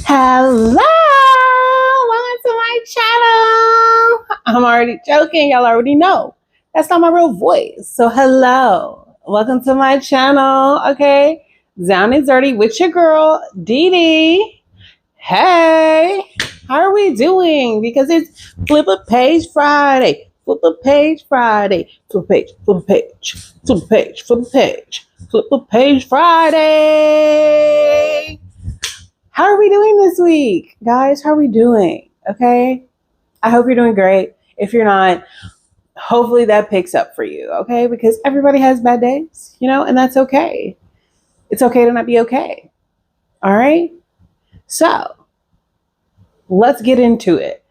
Hello, welcome to my channel. I'm already joking, y'all already know. That's not my real voice. So hello, welcome to my channel, okay? Down and Dirty with your girl, Dee Dee. Hey, how are we doing? Because it's Flip a Page Friday. Flip a Page Friday. Flip a page, flip a page, flip a page, flip a page, flip a page Friday. How are we doing this week? Guys, how are we doing? Okay? I hope you're doing great. If you're not, hopefully that picks up for you, okay? Because everybody has bad days, and that's okay. It's okay to not be okay. All right? So, let's get into it.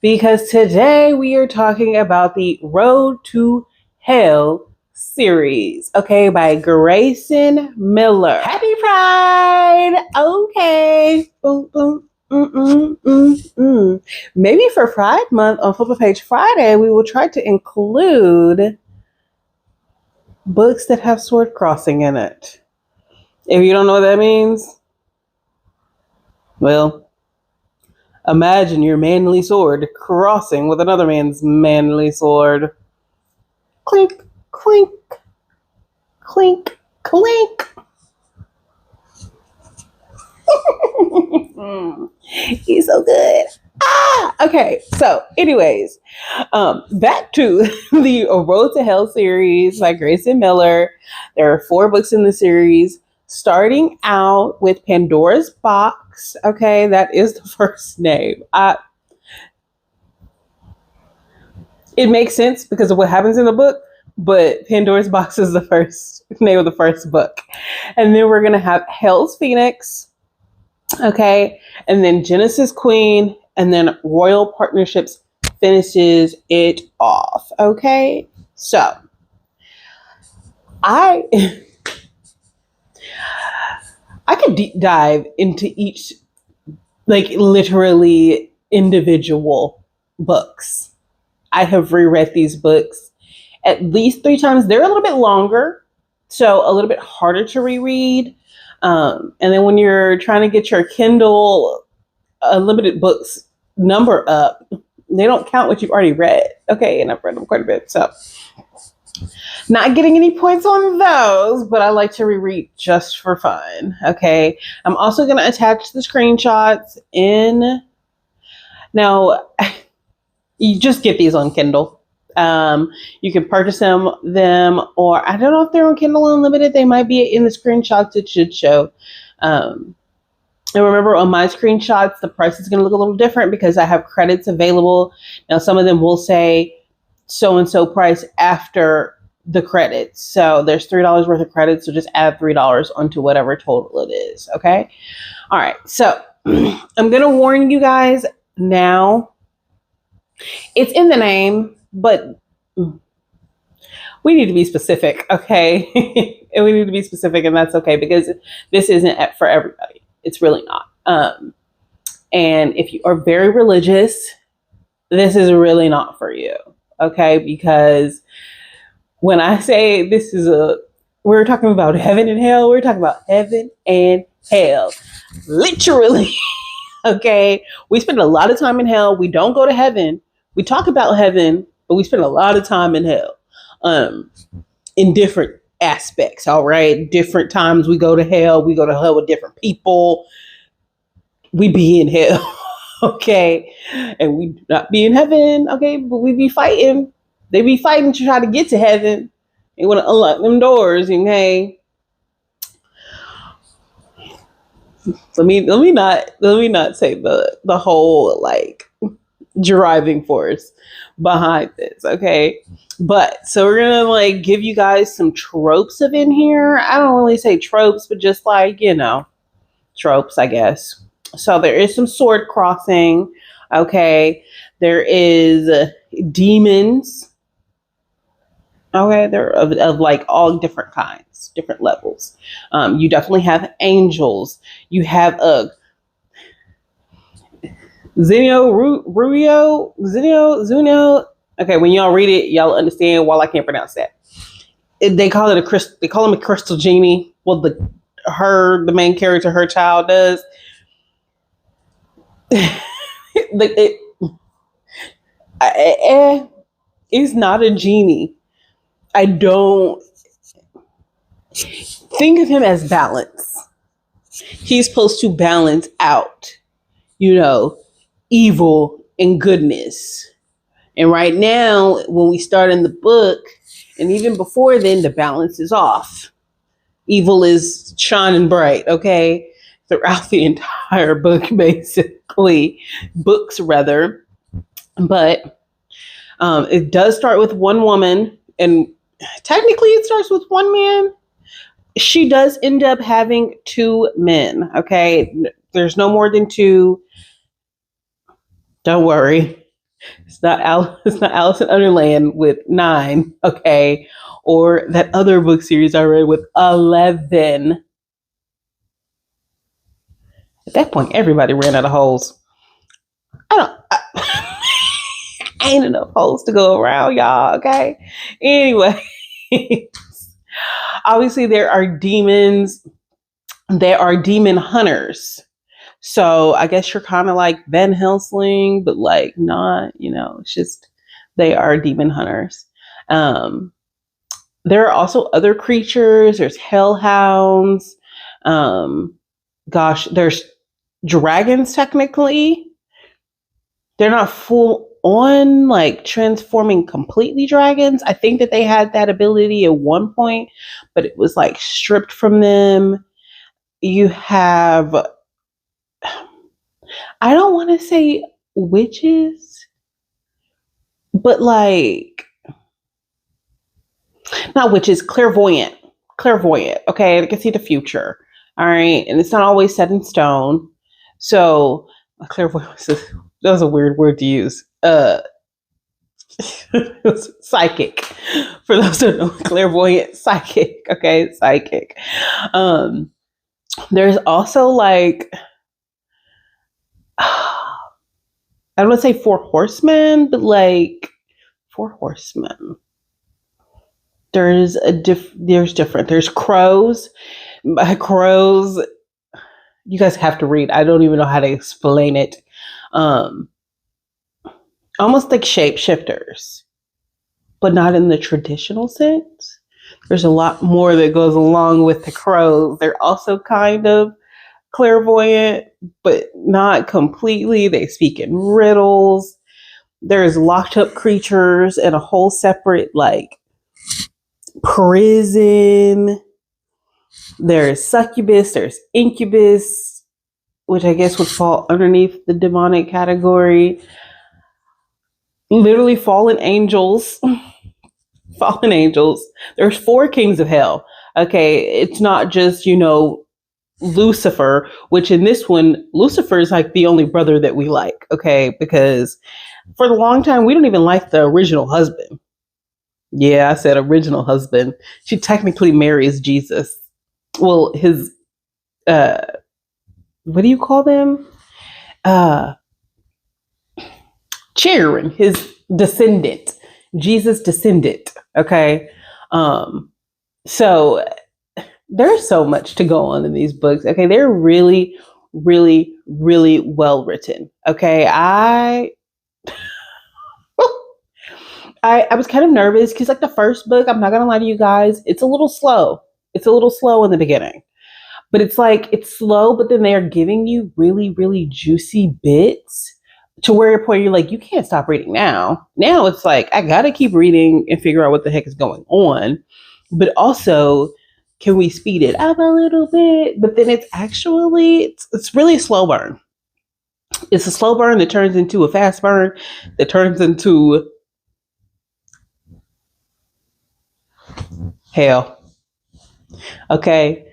Because today we are talking about the Road to Hell series, okay, by Grayson Miller. Happy Pride! Okay. Boom, boom. Maybe for Pride Month on Flip a Page Friday, we will try to include books that have sword crossing in it. If you don't know what that means, well, imagine your manly sword crossing with another man's manly sword. Clink, clink, clink, clink. He's so good. Okay. So anyways, back to the Road to Hell series by Grayson Miller. There are 4 books in the series, starting out with Pandora's Box. Okay. That is the first name. It makes sense because of what happens in the book, but Pandora's Box is the first name of the first book. And then we're going to have Hell's Phoenix, okay, and then Genesis Queen, and then Royal Partnerships finishes it off, okay? So, I could deep dive into each, like, literally individual books. I have reread these books at least 3 times. They're a little bit longer, so a little bit harder to reread. And then when you're trying to get your Kindle unlimited books number up, they don't count what you've already read. Okay, and I've read them quite a bit, so not getting any points on those, but I like to reread just for fun. Okay, I'm also going to attach the screenshots in. Now, you just get these on Kindle. You can purchase them, or I don't know if they're on Kindle Unlimited. They might be in the screenshots. It should show. And remember, on my screenshots, the price is going to look a little different because I have credits available. Now, some of them will say so-and-so price after the credits. So there's $3 worth of credits. So just add $3 onto whatever total it is. Okay. All right. So I'm going to warn you guys now. It's in the name, but we need to be specific, okay? And we need to be specific, and that's okay, because this isn't for everybody. It's really not. And if you are very religious, this is really not for you, okay? Because when I say we're talking about heaven and hell, we're talking about heaven and hell. Literally, okay? We spend a lot of time in hell. We don't go to heaven. We talk about heaven, but we spend a lot of time in hell, in different aspects. All right. Different times we go to hell. We go to hell with different people. We be in hell. Okay. And we do not be in heaven. Okay. But we be fighting. They be fighting to try to get to heaven. They want to unlock them doors. Okay. Let me not say the whole driving force behind this, okay? But so we're gonna give you guys some tropes of in here. I don't really say tropes, but just tropes, I guess. So there is some sword crossing, okay? There is demons, okay? They're of all different kinds, different levels. You definitely have angels. You have Zunio. Okay, when y'all read it, y'all understand. While I can't pronounce that, they call him a crystal genie. Well, the main character, her child does. like it's not a genie. I don't think of him as balance. He's supposed to balance out, you know, evil and goodness. And right now, when we start in the book, and even before then, the balance is off. Evil is shining bright, okay? Throughout the entire book, basically. Books, rather. But it does start with one woman, and technically it starts with one man. She does end up having two men, okay? There's no more than two. Don't worry. It's not Alice in Underland with 9, okay? Or that other book series I read with 11. At that point, everybody ran out of holes. I ain't enough holes to go around, y'all, okay? Anyway, obviously there are demons. There are demon hunters. So I guess you're kind of like Van Helsing, but like not, it's just they are demon hunters. There are also other creatures. There's hellhounds. There's dragons technically. They're not full on like transforming completely dragons. I think that they had that ability at one point, but it was like stripped from them. You have, I don't want to say witches, but like, not witches, clairvoyant. Okay, they can see the future. All right, and it's not always set in stone. So clairvoyant, that was a weird word to use. Psychic. For those who know, clairvoyant, psychic. Okay, psychic. There's also like, I don't want to say 4 horsemen, but like 4 horsemen. There's different. There's crows. Crows. You guys have to read. I don't even know how to explain it. Almost like shapeshifters, but not in the traditional sense. There's a lot more that goes along with the crows. They're also kind of clairvoyant, but not completely. They speak in riddles. There's locked up creatures in a whole separate like prison. There's succubus, there's incubus, which I guess would fall underneath the demonic category. Literally fallen angels. Fallen angels. There's 4 kings of hell. Okay, it's not just, Lucifer, which in this one, Lucifer is like the only brother that we like, okay? Because for the long time, we don't even like the original husband. Yeah, I said original husband. She technically marries Jesus. Well, his, what do you call them? Children, his descendant, Jesus' descendant. Okay. So there's so much to go on in these books. Okay. They're really, really, really well written. Okay. I was kind of nervous because like the first book, I'm not going to lie to you guys, it's a little slow. It's a little slow in the beginning, but it's slow, but then they're giving you really, really juicy bits to where you're like, you can't stop reading now. Now it's like, I got to keep reading and figure out what the heck is going on. But also, can we speed it up a little bit? But then it's really a slow burn. It's a slow burn that turns into a fast burn that turns into hell. Okay,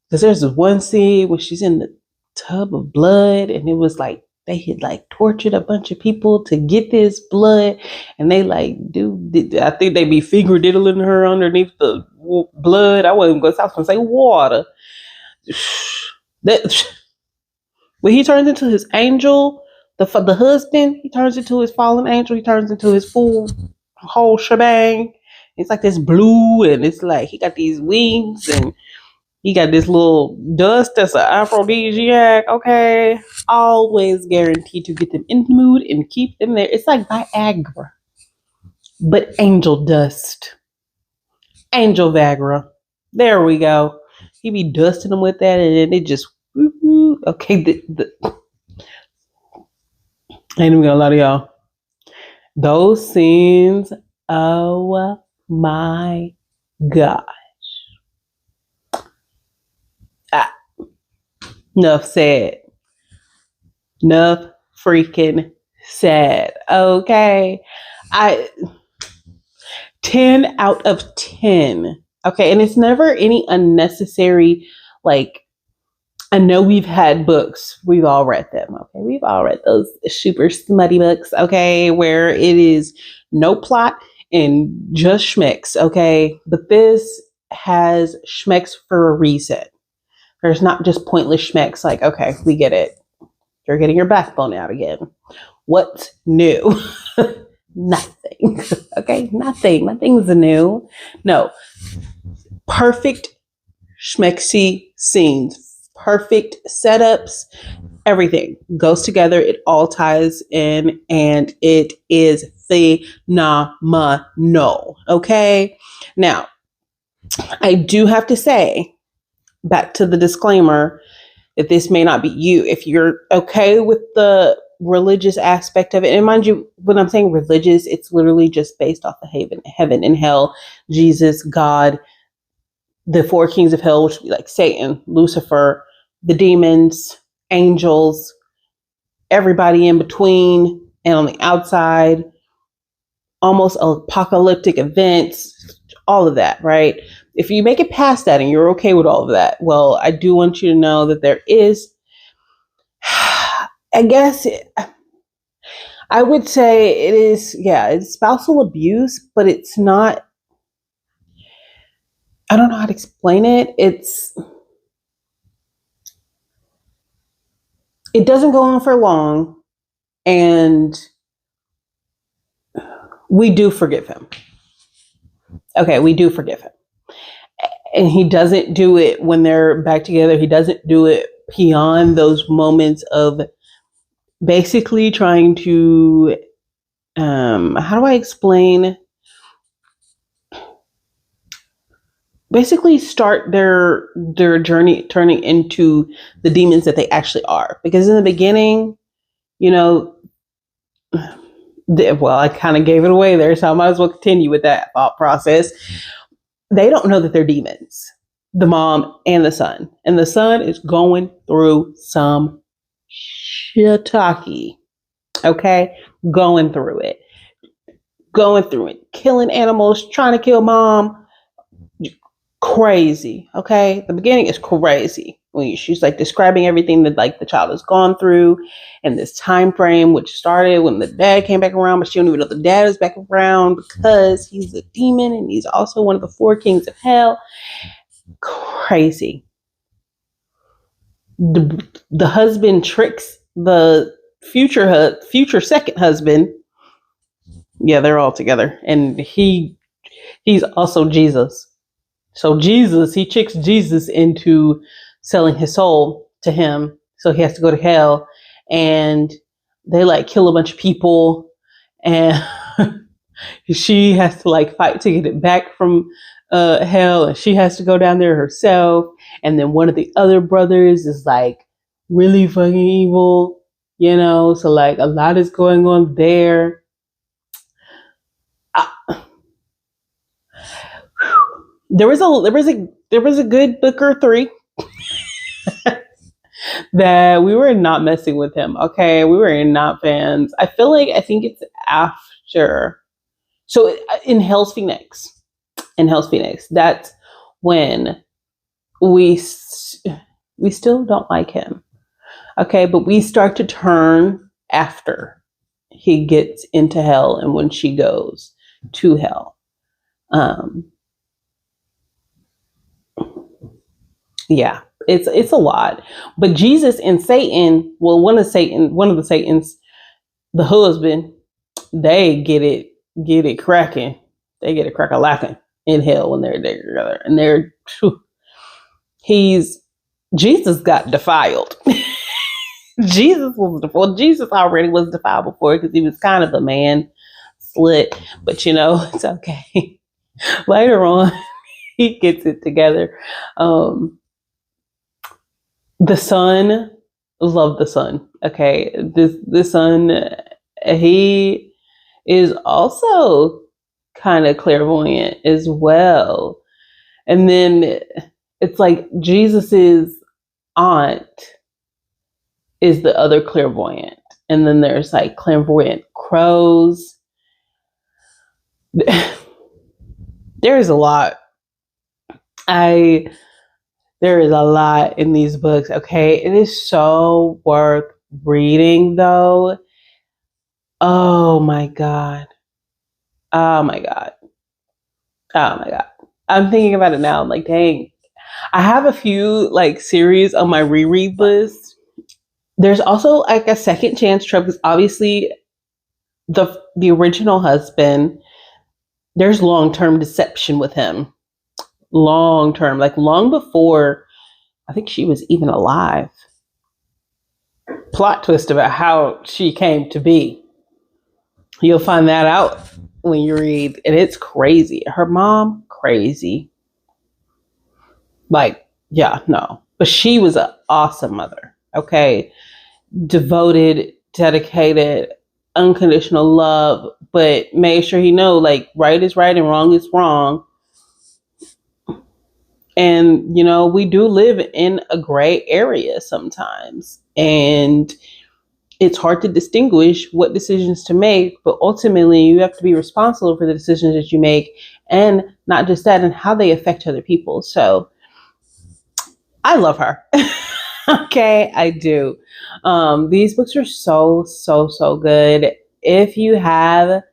because there's this one scene where she's in the tub of blood, and it was like they had like tortured a bunch of people to get this blood, and they like I think they be finger diddling her underneath the blood. I was gonna say water. When he turns into his angel, the husband, he turns into his fallen angel. He turns into his full whole shebang. It's like this blue, and it's like he got these wings, and He got this little dust that's an aphrodisiac, okay? Always guaranteed to get them in the mood and keep them there. It's like Viagra, but angel dust. Angel Viagra. There we go. He be dusting them with that, and then it just, okay. I ain't even gonna lie to y'all. Those scenes, oh my God. Enough said. Enough freaking said. Okay. 10 out of 10. Okay. And it's never any unnecessary, like, I know we've had books. We've all read them. Okay. We've all read those super smutty books. Okay. Where it is no plot and just schmecks. Okay. But this has schmecks for a reason. There's not just pointless schmecks like, okay, we get it. You're getting your backbone out again. What's new? Nothing. Okay, nothing. Nothing's new. No. Perfect schmecksy scenes. Perfect setups. Everything goes together. It all ties in and it is phenomenal. Okay? Now, I do have to say, back to the disclaimer, that this may not be you. If you're okay with the religious aspect of it, and mind you, when I'm saying religious, it's literally just based off of heaven and hell, Jesus, God, the four kings of hell, which would be like Satan, Lucifer, the demons, angels, everybody in between and on the outside, almost apocalyptic events, all of that, right? If you make it past that and you're okay with all of that, well, I do want you to know that there is, I guess, I would say it is, it's spousal abuse, but it's not, I don't know how to explain it. It doesn't go on for long, and we do forgive him. Okay, we do forgive him. And he doesn't do it when they're back together. He doesn't do it beyond those moments of basically trying to, how do I explain? Basically start their journey turning into the demons that they actually are. Because in the beginning, I kind of gave it away there, so I might as well continue with that thought process. They don't know that they're demons, the mom and the son. And the son is going through some shiitake. Okay? Going through it. Killing animals, trying to kill mom. Crazy. Okay? The beginning is crazy. When she's like describing everything that like the child has gone through and this time frame, which started when the dad came back around, but she don't even know the dad is back around because he's a demon and he's also one of the four kings of hell. Crazy. The husband tricks the future second husband. Yeah, they're all together, and he's also Jesus. So he tricks Jesus into selling his soul to him, so he has to go to hell, and they like kill a bunch of people, and she has to like fight to get it back from hell, and she has to go down there herself, and then one of the other brothers is like really fucking evil, so like a lot is going on there. There was a good book or three that we were not messing with him. Okay, we were not fans. I think it's after. So in Hell's Phoenix, that's when we still don't like him. Okay, but we start to turn after he gets into hell and when she goes to hell. Yeah, it's a lot. But Jesus and Satan, well, one of the Satans, the husband, they get it cracking. They get it crack-a-lacking in hell when they're together. And Jesus got defiled. Jesus already was defiled before because he was kind of a man slit, but it's okay. Later on, he gets it together. The son, love the son. Okay, the son, he is also kind of clairvoyant as well. And then it's like Jesus's aunt is the other clairvoyant. And then there's like clairvoyant crows. There is a lot. There is a lot in these books, okay? It is so worth reading, though. Oh, my God. Oh, my God. Oh, my God. I'm thinking about it now. I'm like, dang. I have a few, like, series on my reread list. There's also, like, a second chance trope, because obviously the original husband, there's long-term deception with him. Long-term, like long before I think she was even alive. Plot twist about how she came to be. You'll find that out when you read, and it's crazy. Her mom, crazy. Like, yeah, no. But she was an awesome mother, okay? Devoted, dedicated, unconditional love, but made sure he know, like, right is right and wrong is wrong. And, we do live in a gray area sometimes. And it's hard to distinguish what decisions to make. But ultimately, you have to be responsible for the decisions that you make. And not just that, and how they affect other people. So I love her. Okay, I do. These books are so, so, so good. If you have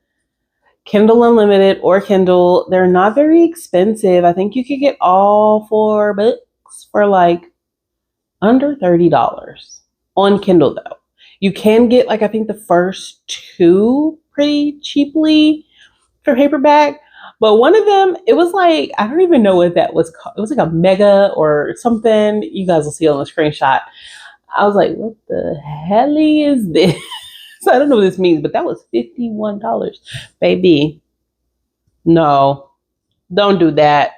Kindle Unlimited or Kindle, they're not very expensive. I think you could get all 4 books for like under $30 on Kindle, though. You can get, like, I think the first 2 pretty cheaply for paperback. But one of them, it was like, I don't even know what that was called. It was like a mega or something. You guys will see on the screenshot. I was like, what the hell is this? So I don't know what this means, but that was $51. Baby, no, don't do that.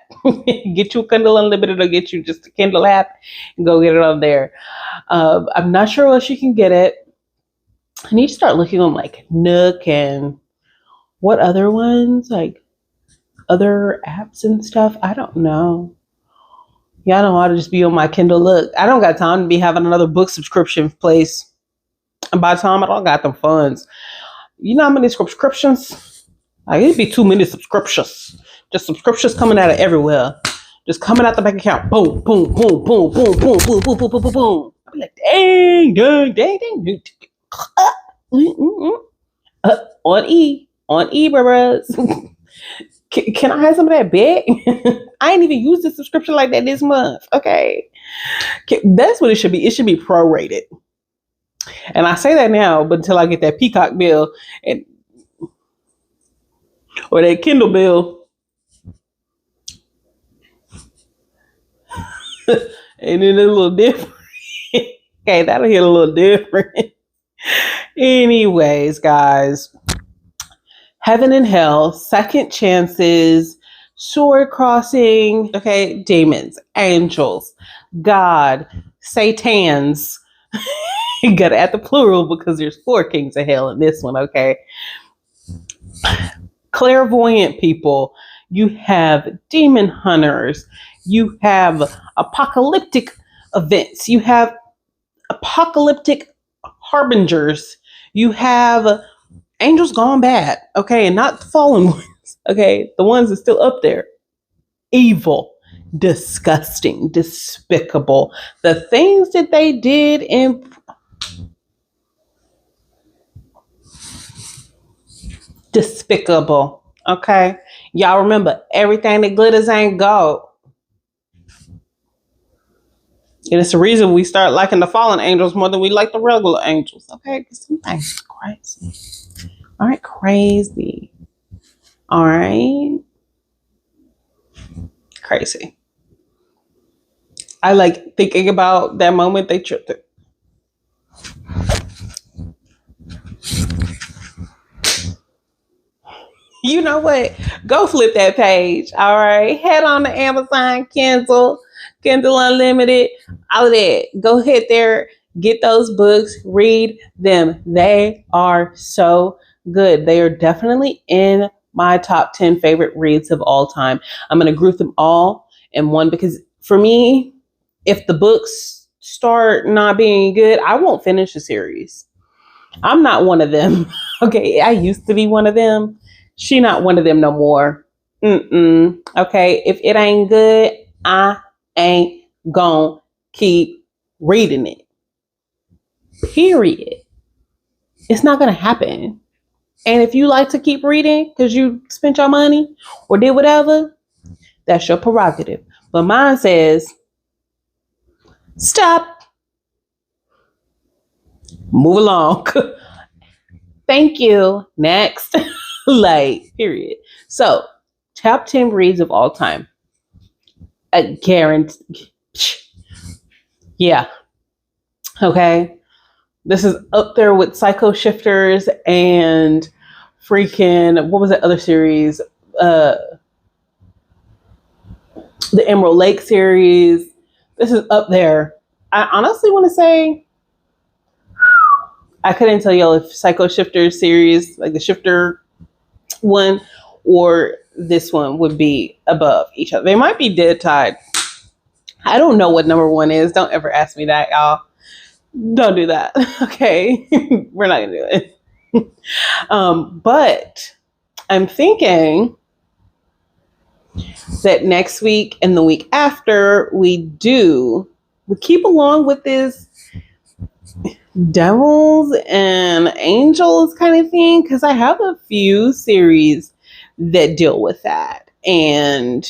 Get you a Kindle Unlimited or get you just a Kindle app and go get it on there. I'm not sure else you can get it. I need to start looking on like Nook and what other ones, like other apps and stuff. I don't know. Yeah, I don't know how to just be on my Kindle. Look, I don't got time to be having another book subscription place. And by the time I don't got them funds, you know how many subscriptions? Like, it'd be too many subscriptions. Just subscriptions coming out of everywhere. Just coming out the bank account. Boom, boom, boom, boom, boom, boom, boom, boom, boom, boom, boom, boom. I'd be like, dang, dang, dang, dang. On E, bros. Can I have some of that back? I ain't even used the subscription like that this month. Okay. That's what it should be. It should be prorated. And I say that now, but until I get that Peacock bill or that Kindle bill. And then it's a little different. Okay, that'll hit a little different. Anyways, guys. Heaven and Hell, Second Chances, Sword Crossing, okay, demons, angels, God, Satans. You gotta add the plural because there's 4 kings of hell in this one, okay? Clairvoyant people, you have demon hunters, you have apocalyptic events, you have apocalyptic harbingers, you have angels gone bad, okay, and not the fallen ones, okay, the ones that's still up there. Evil, disgusting, despicable. The things that they did in despicable, okay? Y'all remember, everything that glitters ain't gold. And it's the reason we start liking the fallen angels more than we like the regular angels, okay? Because something's crazy. All right, crazy. All right. Crazy. I like thinking about that moment they tripped it. You know what? Go flip that page. All right. Head on to Amazon, Kindle Unlimited, all of that. Go hit there, get those books, read them. They are so good. They are definitely in my top 10 favorite reads of all time. I'm going to group them all in one because for me, if the books start not being good, I won't finish the series. I'm not one of them. Okay, I used to be one of them. She not one of them no more. Okay, if it ain't good, I ain't gonna keep reading it. Period. It's not gonna happen. And if you like to keep reading because you spent your money or did whatever, that's your prerogative. But mine says, stop. Move along. Thank you. Next. Like, period. So, top 10 reads of all time. I guarantee. Yeah. Okay. This is up there with Psycho Shifters and freaking, what was that other series? The Emerald Lake series. This is up there. I honestly want to say, I couldn't tell y'all if Psycho Shifters series, like the Shifter one, or this one would be above each other. They might be dead tied. I don't know what number one is. Don't ever ask me that, y'all. Don't do that. Okay. We're not going to do it. But I'm thinking that next week and the week after we keep along with this devils and angels kind of thing, because I have a few series that deal with that, and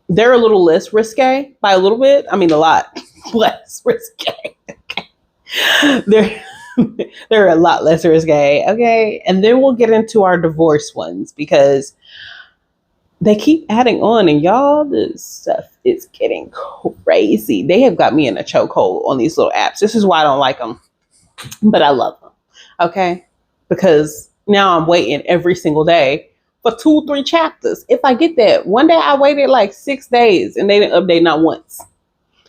they're a little less risque. By a little bit, I mean a lot less risque. They're a lot less risque. Okay, and then we'll get into our divorce ones because they keep adding on, and y'all, this stuff is getting crazy. They have got me in a chokehold on these little apps. This is why I don't like them. But I love them, okay? Because now I'm waiting every single day for 2-3 chapters. If I get that, one day I waited like 6 days and they didn't update not once.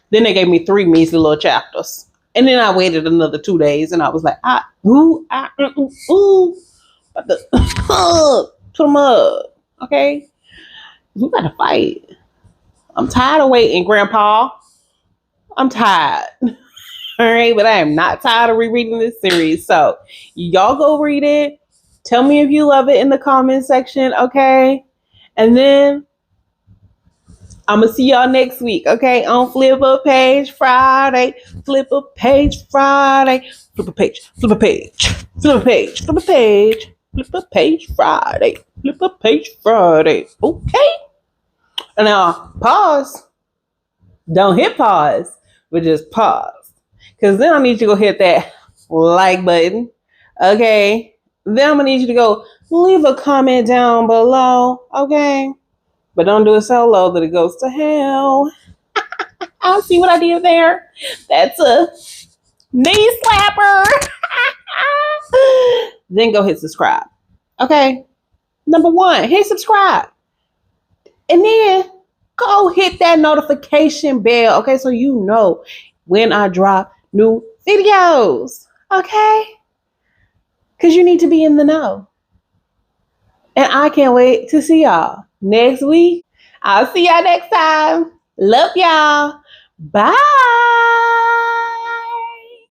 Then they gave me 3 measly little chapters. And then I waited another 2 days and I was like, But put them up, okay? We gotta fight. I'm tired of waiting, Grandpa. I'm tired. All right, but I am not tired of rereading this series. So y'all go read it. Tell me if you love it in the comment section, okay? And then I'm going to see y'all next week, okay? On Flip a Page Friday. Flip a Page Friday. Flip a page. Flip a page. Flip a page. Flip a page. Flip a Page Friday. Flip a Page Friday. Okay? And now, pause. Don't hit pause, but just pause. Because then I need you to go hit that like button. Okay. Then I'm going to need you to go leave a comment down below. Okay. But don't do it so low that it goes to hell. I'll see what I did there. That's a knee slapper. Then go hit subscribe. Okay. Number 1, hit subscribe. And then go hit that notification bell. Okay. So you know when I drop new videos, okay? Because you need to be in the know. And I can't wait to see y'all next week. I'll see y'all next time. Love y'all. Bye.